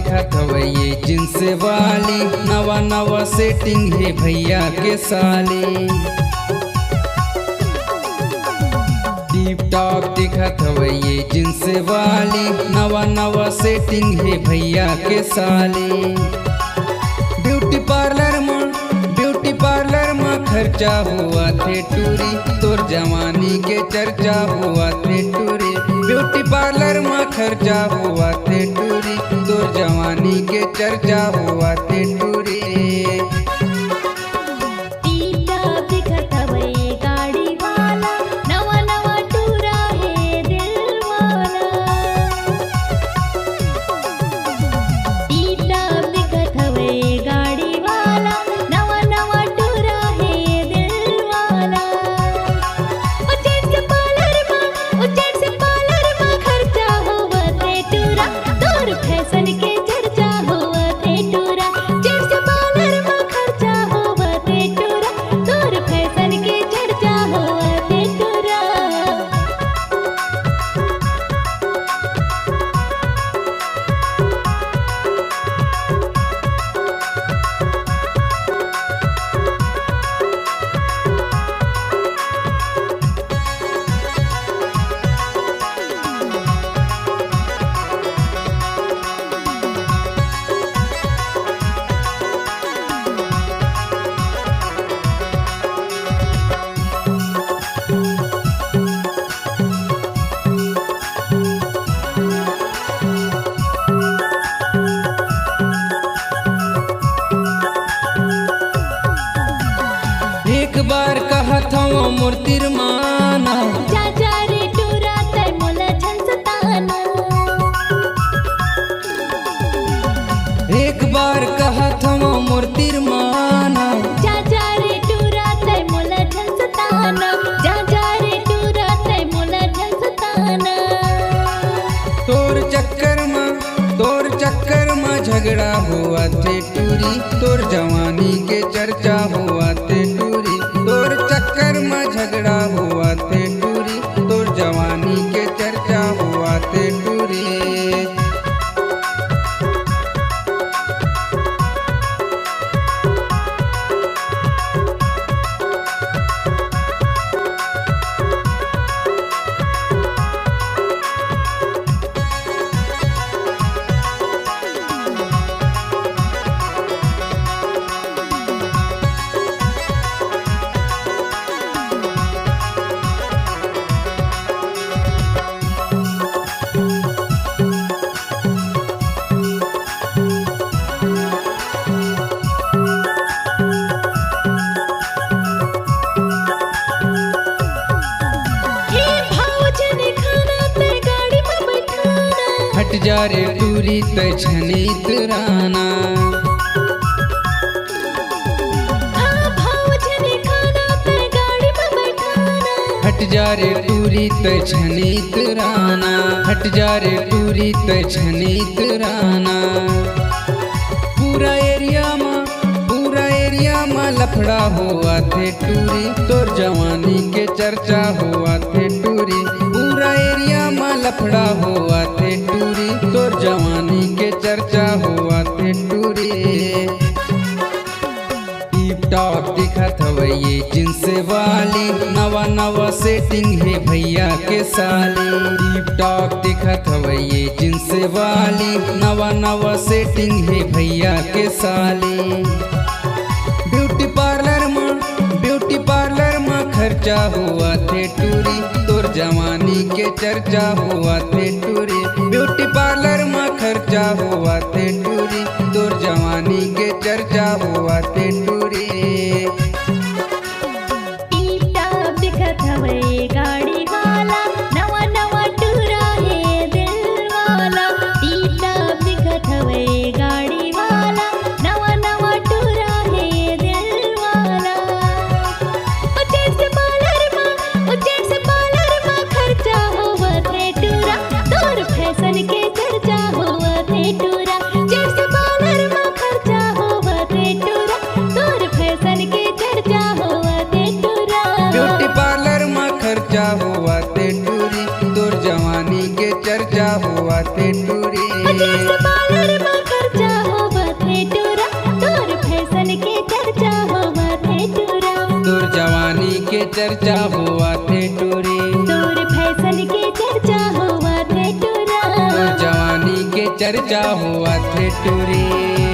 दिखत हवे ये जींस वाली, नवा नवा सेटिंग है भैया के साली। टिप टॉप दिखत हवे ये जींस वाली, नवा नवा सेटिंग है भैया के साली। ब्यूटी पार्लर में खर्चा हुआ थे टूरी, तोर जवानी के चर्चा हुआ थे टूरी। ब्यूटी पार्लर में खर्चा हुआ थे टूरी, तोर जवानी के चर्चा हुआ थे टूरी। एक बार कहत हूँ मूर्तिर माना, चाचा रे टूरा तय मोला झंसताना। एक बार कहत हूँ मूर्तिर माना, चाचा रे टूरा तय मोला झंसताना। चाचा रे टूरा तय मोला झंसताना। तोर चक्कर में झगड़ा हुआ थे टूरी, तोर जवानी के चर्चा हुआ थे टूरी। तोर चक्कर में झगड़ा हुआ थे टूरी, तोर जवानी के चर्चा हुआ थे टूरी। हट जा रे टूरी तय छनित राना, हट जा रे टूरी तय छनित राना। हट जा रे टूरी तय छनित राना। पूरा एरिया में लफड़ा हुआ थे टूरी, तोर जवानी के चर्चा हुआ थे टूरी। पूरा एरिया में लफड़ा हुआ थे टूरी, तोर जवानी के चर्चा हुआ थे टूरी। टिप टॉप दिखत हवे ये जींस वाली, नवा नवा सेटिंग है भैया के साली। टिप टॉप दिखत हवे ये जींस वाली, नवा नवा सेटिंग है भैया के साली। ब्यूटी पार्लर में खर्चा हुआ थे टूरी, तोर जवानी के चर्चा हुआ थे टूरी। ब्यूटी पार्लर में खर्चा हुआ थे टूरी, तोर जवानी के चर्चा हुआ थे टूरी। गाड़ी वाला नवा नवा टूरा है दिल वाला। टीप दिखत हवे गाड़ी वाला, नवा नवा टूरा है दिल वाला। उचेर से पार्लर में खर्चा हुआ थे टूरा, तोर फैशन के चर्चा हुआ थे टूरा। उचेर से पार्लर में खर्चा हुआ थे टूरा, तोर फैशन के जवानी के चर्चा हुआ थे टूरी, तोर फैशन के चर्चा हुआ थे टूरा, तोर जवानी के चर्चा हुआ थे टूरी।